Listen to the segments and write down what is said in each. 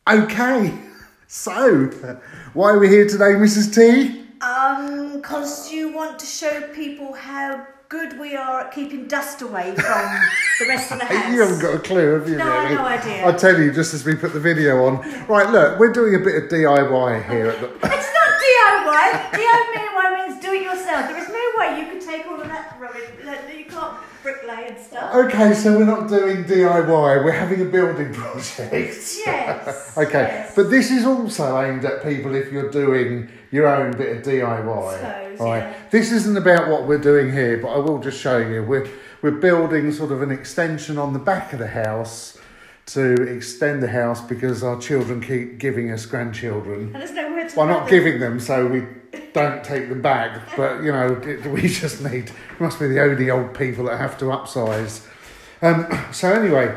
Okay, so why are we here today, Mrs. T? Because you want to show people how good we are at keeping dust away from the rest of the house. You haven't got a clue, have you? No, really? I have no idea. I'll tell you just as we put the video on. Right, look, we're doing a bit of DIY here at the... It's not DIY. DIY means do it yourself. There is no way you could take all of that rubbish. You can't bricklay and stuff. Okay, so we're not doing DIY, we're having a building project. Yes. Okay, yes. but this is also aimed at people if you're doing your own bit of DIY. Suppose, right? yeah. This isn't about what we're doing here, but I will just show you. We're building sort of an extension on the back of the house to extend the house because our children keep giving us grandchildren. And there's nowhere to Well, put not them. giving them, so we don't take them back. But, you know, we just need... We must be the only old people that have to upsize. So anyway...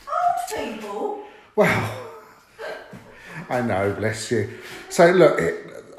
Old people? Well, I know, bless you. So look,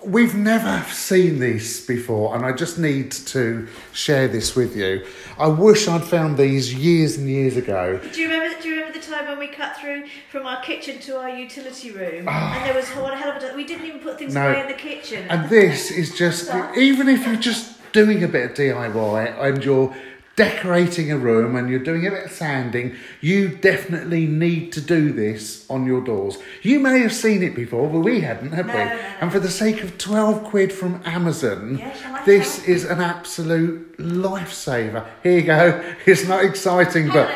we've never seen this before, and I just need to share this with you. I wish I'd found these years and years ago. Do you remember the time when we cut through from our kitchen to our utility room, and there was one hell of a... We didn't even put things away in the kitchen. And this is just, even if you're just doing a bit of DIY and you're decorating a room and you're doing a bit of sanding, you definitely need to do this on your doors. You may have seen it before, but we hadn't, have we? No. And for the sake of 12 quid from Amazon, this is an absolute lifesaver. Here you go. It's not exciting, but...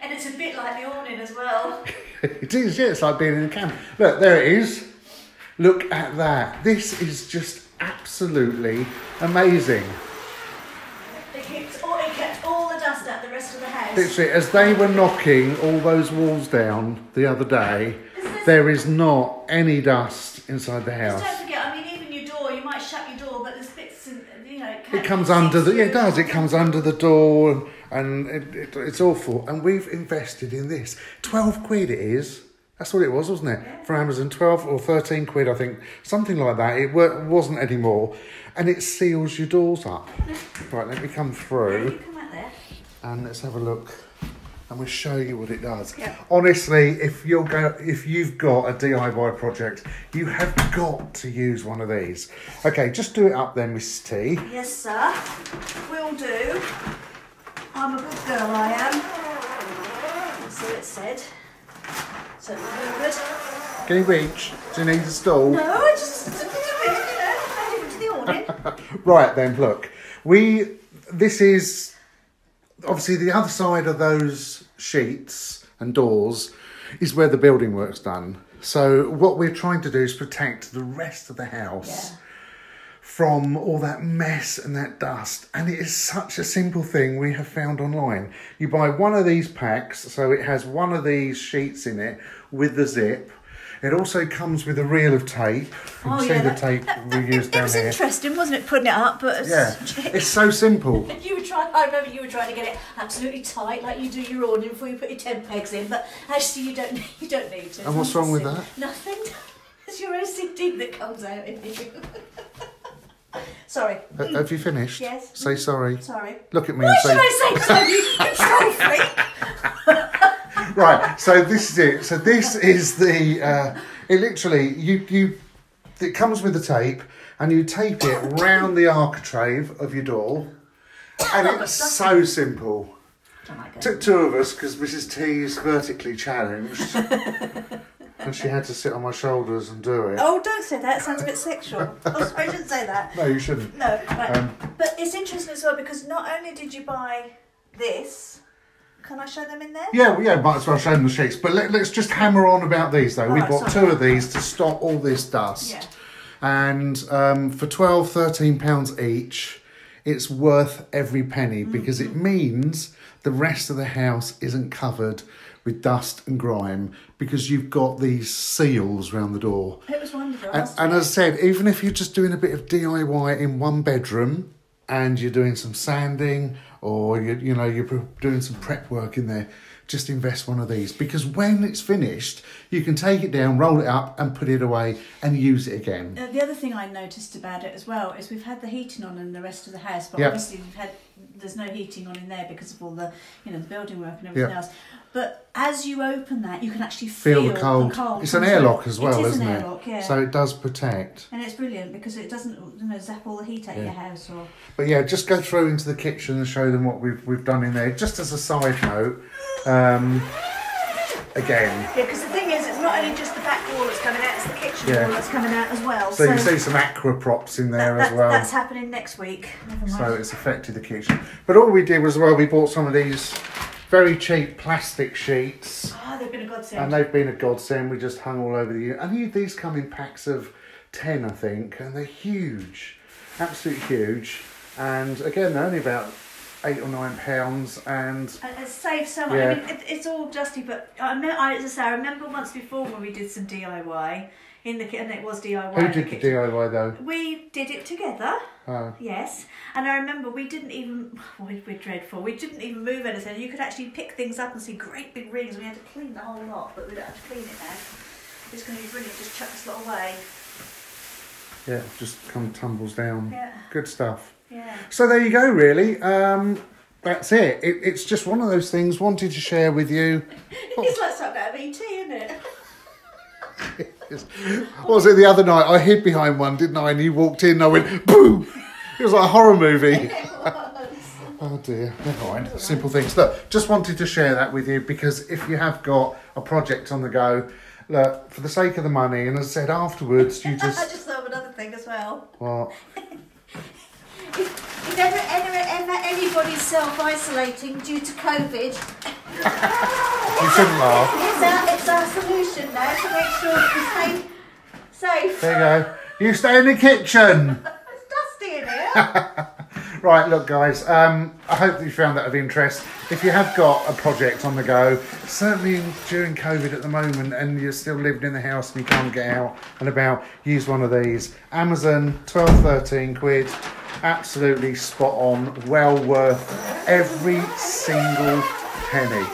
And it's a bit like the awning as well. It is, yeah. It's like being in a camp. Look, there it is. Look at that. This is just absolutely amazing. It kept all the dust out the rest of the house. Literally, as they were knocking all those walls down the other day, there is not any dust inside the house. Just don't forget, I mean, even your door, you might shut your door, but there's bits, you know... It comes under the... Yeah, it does. It comes under the door and it's awful. And we've invested in this. 12 quid it is. That's what it was, wasn't it? Yeah. For Amazon, 12 or 13 quid, I think. Something like that. It wasn't anymore. And it seals your doors up. Right, let me come through. You come out there. And let's have a look. And we'll show you what it does. Yeah. Honestly, if you've got a DIY project, you have got to use one of these. Okay, just do it up then, Mrs. T. Yes, sir. Will do. I'm a good girl, I am. So it said. So good. Can you reach? Do you need a stool? No, I just a bit, you know, add it to the awning. Right then, look. This is obviously the other side of those sheets and doors is where the building work's done. So what we're trying to do is protect the rest of the house from all that mess and that dust. And it is such a simple thing we have found online. You buy one of these packs, so it has one of these sheets in it with the zip. It also comes with a reel of tape. You can see the tape we used down here. It was interesting, wasn't it, putting it up? But it's so simple. I remember you were trying to get it absolutely tight, like you do your awning before you put your tent pegs in. But actually, you don't need to. And what's wrong with that? Nothing. It's your OCD that comes out in you. Sorry. Have you finished? Yes. Say sorry. Sorry. Look at me Why and say... should I say sorry? You control freak. Right, so this is it. So this is the... it literally, it comes with the tape, and you tape it round the architrave of your door, and it's so simple. Took two of us, because Mrs. T is vertically challenged, and she had to sit on my shoulders and do it. Oh, don't say that. It sounds a bit sexual. I shouldn't say that. No, you shouldn't. No, right. But it's interesting as well, because not only did you buy this... Can I show them in there? Yeah, might as well show them the sheets. But let's just hammer on about these, though. We bought two of these to stop all this dust. Yeah. And for £12, £13 each, it's worth every penny because it means the rest of the house isn't covered with dust and grime because you've got these seals around the door. It was wonderful. And as I said, even if you're just doing a bit of DIY in one bedroom and you're doing some sanding or you know you're doing some prep work in there, just invest one of these, because when it's finished, you can take it down, roll it up and put it away and use it again. The other thing I noticed about it as well is we've had the heating on in the rest of the house, but Yep. obviously there's no heating on in there because of all the, you know, the building work and everything Yep. else. But as you open that, you can actually feel the cold. It's an airlock as well, isn't it? Airlock, yeah. So it does protect. And it's brilliant because it doesn't, you know, zap all the heat out of your house. Or But yeah, just go through into the kitchen and show them what we've done in there. Just as a side note, again. yeah, because the thing is, it's not only just the back wall that's coming out; it's the kitchen Yeah. wall that's coming out as well. So you can see some aqua props in there as well. That's happening next week. Never mind. So it's affected the kitchen. But all we did was, well, we bought some of these very cheap plastic sheets. Oh, they've been a godsend. And they've been a godsend. We just hung all over the unit. And these come in packs of 10, I think. And they're huge. Absolutely huge. And again, they're only about £8 or £9. And it saves so much. Yeah. I mean, it's all dusty, but as I say, I remember once before when we did some DIY in the kitchen, and it was DIY. who in did the kitchen. DIY though? We did it together. Oh. Yes, and I remember we didn't even, we're dreadful, we didn't even move anything. You could actually pick things up and see great big rings. We had to clean the whole lot, but we don't have to clean it now. It's going to be brilliant, just chuck this lot away. Yeah, just come tumbles down. Yeah. Good stuff. Yeah. So there you go, really. That's it. It's just one of those things wanted to share with you. It's like something out of ET, isn't it? What was it the other night? I hid behind one, didn't I? And you walked in and I went, boom! It was like a horror movie. Oh dear, never mind. Simple things. Look, just wanted to share that with you because if you have got a project on the go, look, for the sake of the money, and as I said afterwards, you I just... just thought of another thing as well. What? If ever anybody's self-isolating due to COVID, You shouldn't laugh. it's our solution now to make sure that we stay safe. There you go. You stay in the kitchen. It's dusty in here. Right, look guys, I hope that you found that of interest. If you have got a project on the go, certainly during COVID at the moment and you're still living in the house and you can't get out and about, use one of these. Amazon, 12, 13 quid, absolutely spot on, well worth every single penny.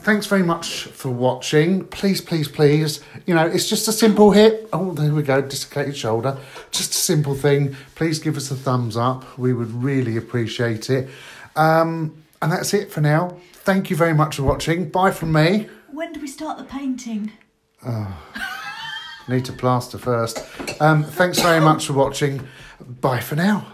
Thanks very much for watching. Please, please, please, you know, it's just a simple hit. Oh, there we go, dislocated shoulder. Just a simple thing. Please give us a thumbs up. We would really appreciate it. And that's it for now. Thank you very much for watching. Bye from me. When do we start the painting? Need to plaster first. Thanks very much for watching. Bye for now.